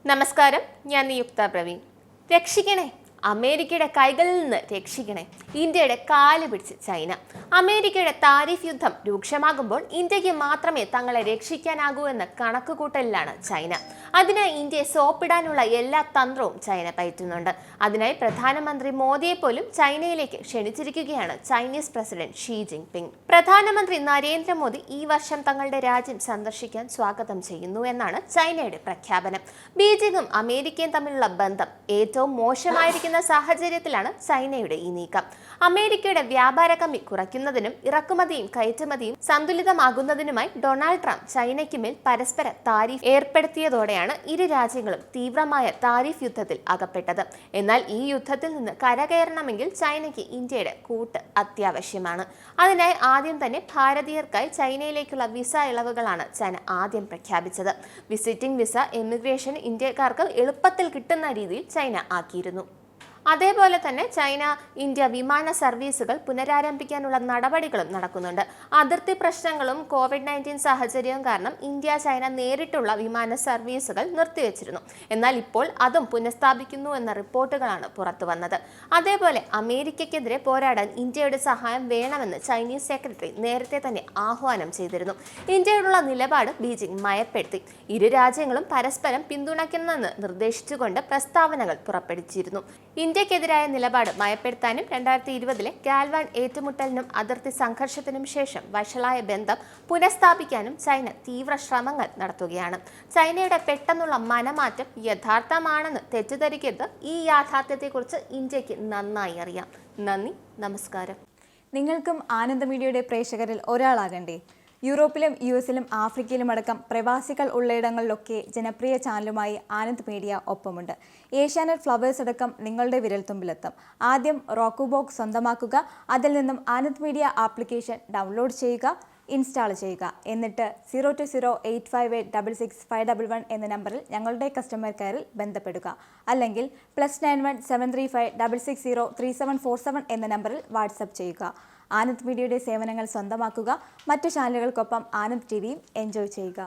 നമസ്കാരം, ഞാൻ നിയുക്ത പ്രവീൺ. രക്ഷിക്കണേ, അമേരിക്കയുടെ കൈകളിൽ നിന്ന് രക്ഷിക്കണേ. ഇന്ത്യയുടെ കാല് പിടിച്ച് ചൈന. അമേരിക്കയുടെ താരിഫ് യുദ്ധം രൂക്ഷമാകുമ്പോൾ ഇന്ത്യക്ക് മാത്രമേ തങ്ങളെ രക്ഷിക്കാനാകൂ എന്ന കണക്കുകൂട്ടലിലാണ് ചൈന. അതിനായി ഇന്ത്യയെ സോപ്പിടാനുള്ള എല്ലാ തന്ത്രവും ചൈന പയറ്റുന്നുണ്ട്. അതിനായി പ്രധാനമന്ത്രി മോദിയെ പോലും ചൈനയിലേക്ക് ക്ഷണിച്ചിരിക്കുകയാണ് ചൈനീസ് പ്രസിഡന്റ് ഷീ ജിൻപിങ്. പ്രധാനമന്ത്രി നരേന്ദ്രമോദി ഈ വർഷം തങ്ങളുടെ രാജ്യം സന്ദർശിക്കാൻ സ്വാഗതം ചെയ്യുന്നു എന്നാണ് ചൈനയുടെ പ്രഖ്യാപനം. ബീജിംഗും അമേരിക്കയും തമ്മിലുള്ള ബന്ധം ഏറ്റവും മോശമായിരിക്കുന്ന സാഹചര്യത്തിലാണ് ചൈനയുടെ ഈ നീക്കം. അമേരിക്കയുടെ വ്യാപാര കമ്മി കുറയ്ക്കുന്നതിനും ഇറക്കുമതിയും കയറ്റുമതിയും സന്തുലിതമാകുന്നതിനുമായി ഡൊണാൾഡ് ട്രംപ് ചൈനയ്ക്ക് മേൽ പരസ്പര താരിഫ് ഏർപ്പെടുത്തിയതോടെയാണ് ഇരു രാജ്യങ്ങളും തീവ്രമായ താരിഫ് യുദ്ധത്തിൽ അകപ്പെട്ടത്. എന്നാൽ ഈ യുദ്ധത്തിൽ നിന്ന് കരകയറണമെങ്കിൽ ചൈനയ്ക്ക് ഇന്ത്യയുടെ കൂട്ട് അത്യാവശ്യമാണ്. അതിനായി ആദ്യം തന്നെ ഭാരതീയർക്കായി ചൈനയിലേക്കുള്ള വിസ ഇളവുകളാണ് ചൈന ആദ്യം പ്രഖ്യാപിച്ചത്. വിസിറ്റിംഗ് വിസ എമിഗ്രേഷൻ ഇന്ത്യക്കാർക്ക് എളുപ്പത്തിൽ കിട്ടുന്ന രീതിയിൽ ചൈന ആക്കിയിരുന്നു. അതേപോലെ തന്നെ ചൈന ഇന്ത്യ വിമാന സർവീസുകൾ പുനരാരംഭിക്കാനുള്ള നടപടികളും നടക്കുന്നുണ്ട്. അതിർത്തി പ്രശ്നങ്ങളും COVID-19 സാഹചര്യവും കാരണം ഇന്ത്യ ചൈന നേരിട്ടുള്ള വിമാന സർവീസുകൾ നിർത്തിവെച്ചിരുന്നു. എന്നാൽ ഇപ്പോൾ അതും പുനഃസ്ഥാപിക്കുന്നു എന്ന റിപ്പോർട്ടുകളാണ് പുറത്തു വന്നത്. അതേപോലെ അമേരിക്കയ്ക്കെതിരെ പോരാടാൻ ഇന്ത്യയുടെ സഹായം വേണമെന്ന് ചൈനീസ് സെക്രട്ടറി നേരത്തെ തന്നെ ആഹ്വാനം ചെയ്തിരുന്നു. ഇന്ത്യയോടുള്ള നിലപാട് ബീജിംഗ് മയപ്പെടുത്തി. ഇരു രാജ്യങ്ങളും പരസ്പരം പിന്തുണയ്ക്കണമെന്ന് നിർദ്ദേശിച്ചുകൊണ്ട് പ്രസ്താവനകൾ പുറപ്പെടുവിച്ചിരുന്നു. ഇന്ത്യക്കെതിരായ നിലപാട് മയപ്പെടുത്താനും 2020 ഗാൽവാൻ ഏറ്റുമുട്ടലിനും അതിർത്തി സംഘർഷത്തിനും ശേഷം വഷളായ ബന്ധം പുനഃസ്ഥാപിക്കാനും ചൈന തീവ്ര ശ്രമങ്ങൾ നടത്തുകയാണ്. ചൈനയുടെ പെട്ടെന്നുള്ള മനമാറ്റം യഥാർത്ഥമാണെന്ന് തെറ്റിദ്ധരിക്കരുത്. ഈ യാഥാർത്ഥ്യത്തെക്കുറിച്ച് ഇന്ത്യക്ക് നന്നായി അറിയാം. നന്ദി, നമസ്കാരം. നിങ്ങൾക്കും ആനന്ദ മീഡിയയുടെ പ്രേക്ഷകരിൽ ഒരാളാകണ്ടേ? യൂറോപ്പിലും US-ലും ആഫ്രിക്കയിലും അടക്കം പ്രവാസികൾ ഉള്ളയിടങ്ങളിലൊക്കെ ജനപ്രിയ ചാനലുമായി ആനന്ദ് മീഡിയ ഒപ്പമുണ്ട്. ഏഷ്യാനെറ്റ് ഫ്ലവേഴ്സ് അടക്കം നിങ്ങളുടെ വിരൽത്തുമ്പിലെത്തും. ആദ്യം റോക്കു ബോക്സ് സ്വന്തമാക്കുക. അതിൽ നിന്നും ആനന്ദ് മീഡിയ ആപ്ലിക്കേഷൻ ഡൗൺലോഡ് ചെയ്യുക, ഇൻസ്റ്റാൾ ചെയ്യുക. എന്നിട്ട് 02085866511 എന്ന നമ്പറിൽ ഞങ്ങളുടെ കസ്റ്റമർ കെയറിൽ ബന്ധപ്പെടുക. അല്ലെങ്കിൽ +91 735 660 3747 എന്ന നമ്പറിൽ വാട്സപ്പ് ചെയ്യുക. ആനന്ദ് മീഡിയയുടെ സേവനങ്ങൾ സ്വന്തമാക്കുക. മറ്റു ചാനലുകൾക്കൊപ്പം ആനന്ദ് TVയും എൻജോയ് ചെയ്യുക.